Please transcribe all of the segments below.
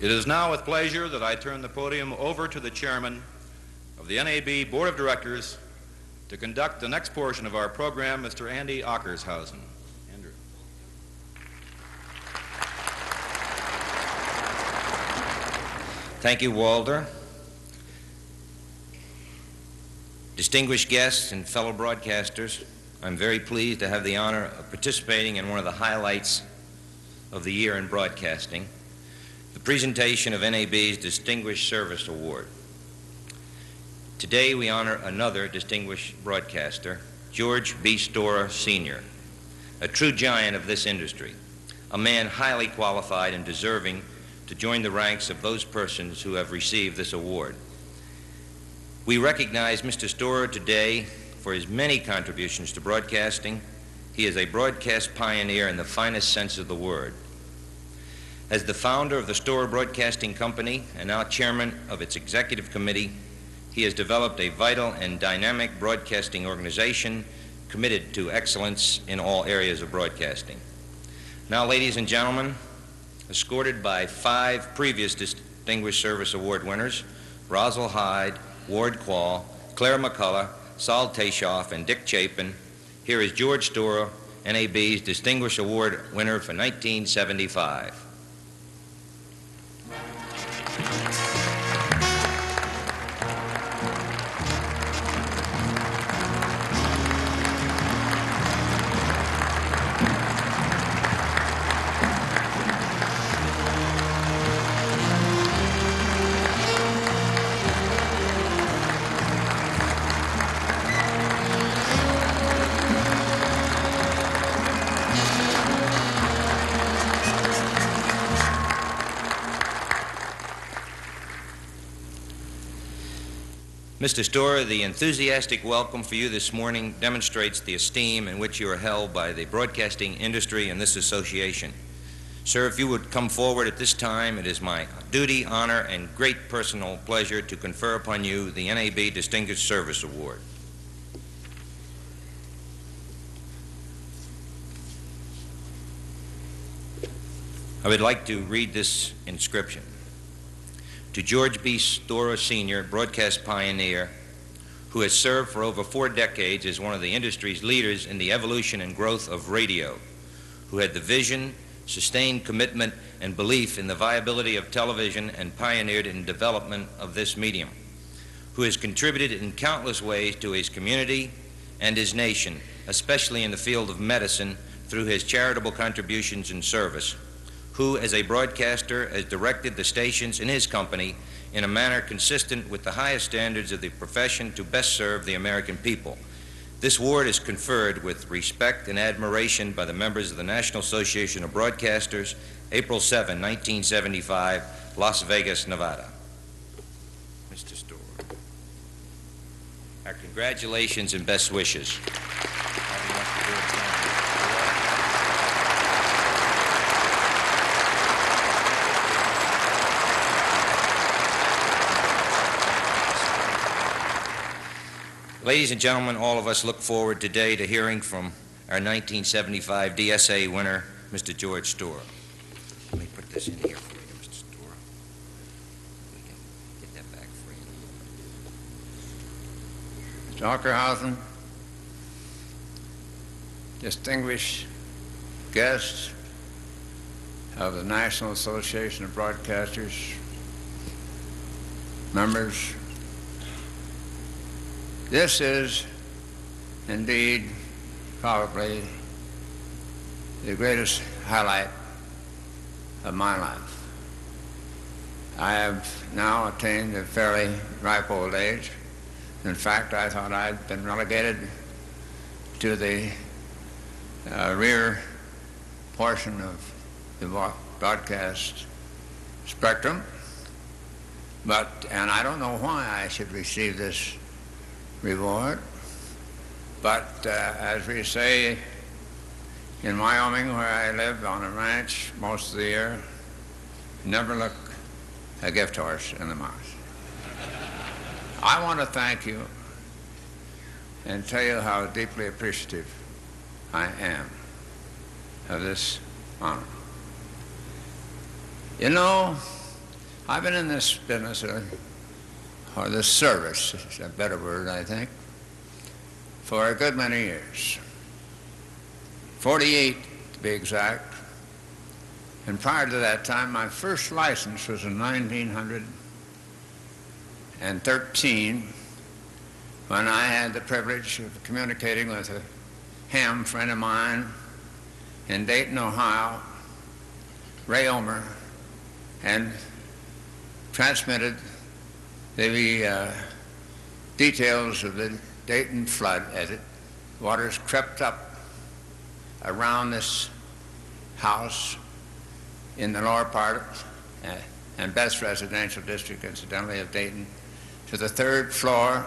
It is now with pleasure that I turn the podium over to the chairman of the NAB Board of Directors to conduct the next portion of our program, Mr. Andy Ockershausen. Andrew. Thank you, Walter. Distinguished guests and fellow broadcasters, I'm very pleased to have the honor of participating in one of the highlights of the year in broadcasting, the presentation of NAB's Distinguished Service Award. Today we honor another distinguished broadcaster, George B. Storer, Sr., a true giant of this industry, a man highly qualified and deserving to join the ranks of those persons who have received this award. We recognize Mr. Storer today for his many contributions to broadcasting. He is a broadcast pioneer in the finest sense of the word. As the founder of the Storer Broadcasting Company and now chairman of its executive committee, he has developed a vital and dynamic broadcasting organization committed to excellence in all areas of broadcasting. Now, ladies and gentlemen, escorted by 5 previous Distinguished Service Award winners, Rosal Hyde, Ward Quall, Claire McCullough, Sol Tashoff, and Dick Chapin, here is George Storer, NAB's Distinguished Award winner for 1975. Mr. Storer, the enthusiastic welcome for you this morning demonstrates the esteem in which you are held by the broadcasting industry and this association. Sir, if you would come forward at this time, it is my duty, honor, and great personal pleasure to confer upon you the NAB Distinguished Service Award. I would like to read this inscription. To George B. Storer, Sr., broadcast pioneer, who has served for over 4 decades as one of the industry's leaders in the evolution and growth of radio, who had the vision, sustained commitment, and belief in the viability of television and pioneered in development of this medium, who has contributed in countless ways to his community and his nation, especially in the field of medicine through his charitable contributions and service, who, as a broadcaster, has directed the stations in his company in a manner consistent with the highest standards of the profession to best serve the American people. This award is conferred with respect and admiration by the members of the National Association of Broadcasters, April 7, 1975, Las Vegas, Nevada. Mr. Storer, our congratulations and best wishes. Ladies and gentlemen, all of us look forward today to hearing from our 1975 DSA winner, Mr. George Storer. Let me put this in here for you, Mr. Storer. We can get that back for you. Mr. Ockershausen, distinguished guests of the National Association of Broadcasters, members, this is indeed probably the greatest highlight of my life. I have now attained a fairly ripe old age. In fact, I thought I'd been relegated to the rear portion of the broadcast spectrum, and I don't know why I should receive this reward, but as we say in Wyoming, where I live on a ranch most of the year, never look a gift horse in the mouth. I want to thank you and tell you how deeply appreciative I am of this honor. You know, I've been in this business, or this service, is a better word, I think, for a good many years. 48 to be exact. And prior to that time, my first license was in 1913, when I had the privilege of communicating with a ham friend of mine in Dayton, Ohio, Ray Omer, and transmitted the details of the Dayton flood as it waters crept up around this house in the lower part and best residential district, incidentally, of Dayton, to the third floor,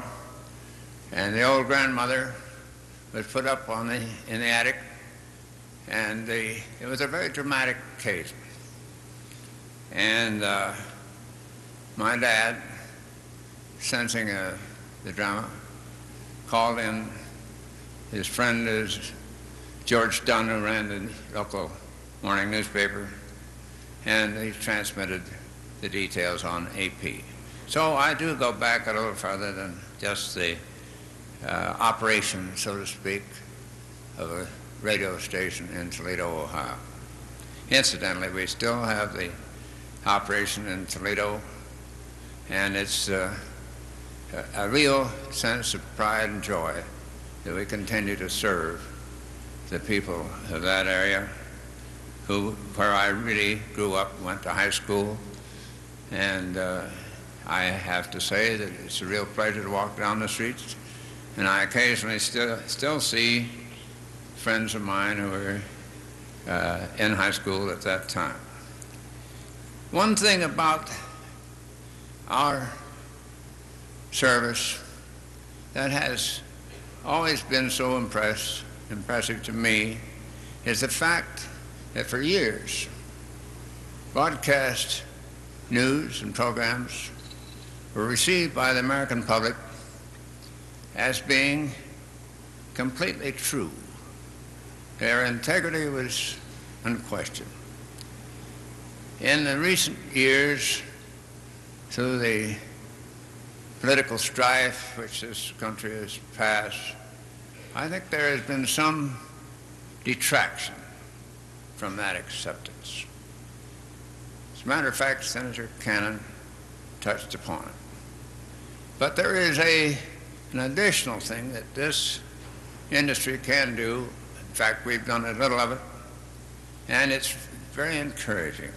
and the old grandmother was put up in the attic, and it was a very dramatic occasion. And my dad, sensing the drama, called in his friend is George Dunn, who ran the local morning newspaper, and he transmitted the details on AP. So I do go back a little further than just the operation, so to speak, of a radio station in Toledo, Ohio. Incidentally, we still have the operation in Toledo, and it's a real sense of pride and joy that we continue to serve the people of that area, where I really grew up, went to high school, and I have to say that it's a real pleasure to walk down the streets, and I occasionally still see friends of mine who were in high school at that time. One thing about our service that has always been so impressive to me is the fact that for years, broadcast news and programs were received by the American public as being completely true. Their integrity was unquestioned. In the recent years, through the political strife which this country has passed, I think there has been some detraction from that acceptance. As a matter of fact, Senator Cannon touched upon it. But there is an additional thing that this industry can do. In fact, we've done a little of it, and it's very encouraging.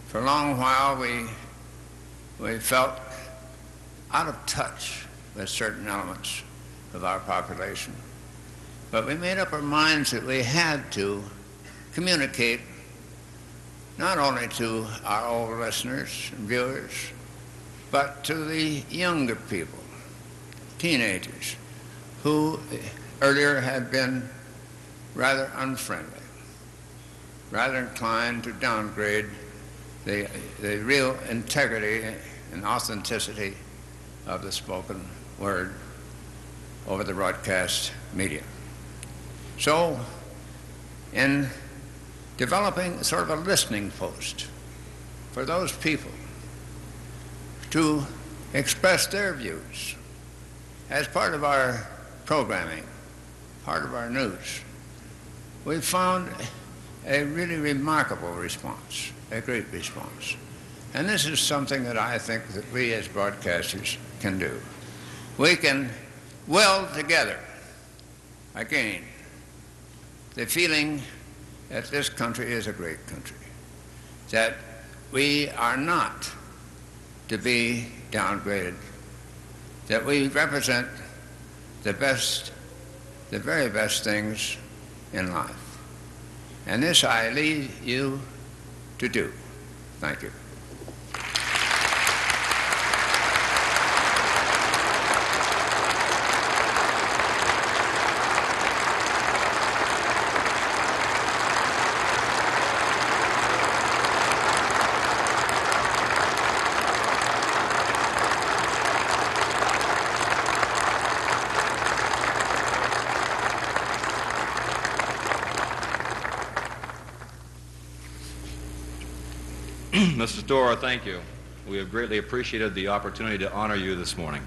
For a long while, we felt out of touch with certain elements of our population. But we made up our minds that we had to communicate not only to our old listeners and viewers, but to the younger people, teenagers, who earlier had been rather unfriendly, rather inclined to downgrade the real integrity and authenticity of the spoken word over the broadcast media. So, in developing sort of a listening post for those people to express their views as part of our programming, part of our news, we found a really remarkable response, a great response. And this is something that I think that we as broadcasters can do. We can weld together, again, the feeling that this country is a great country, that we are not to be downgraded, that we represent the best, the very best things in life. And this I leave you to do. Thank you. Mr. Storer, thank you. We have greatly appreciated the opportunity to honor you this morning.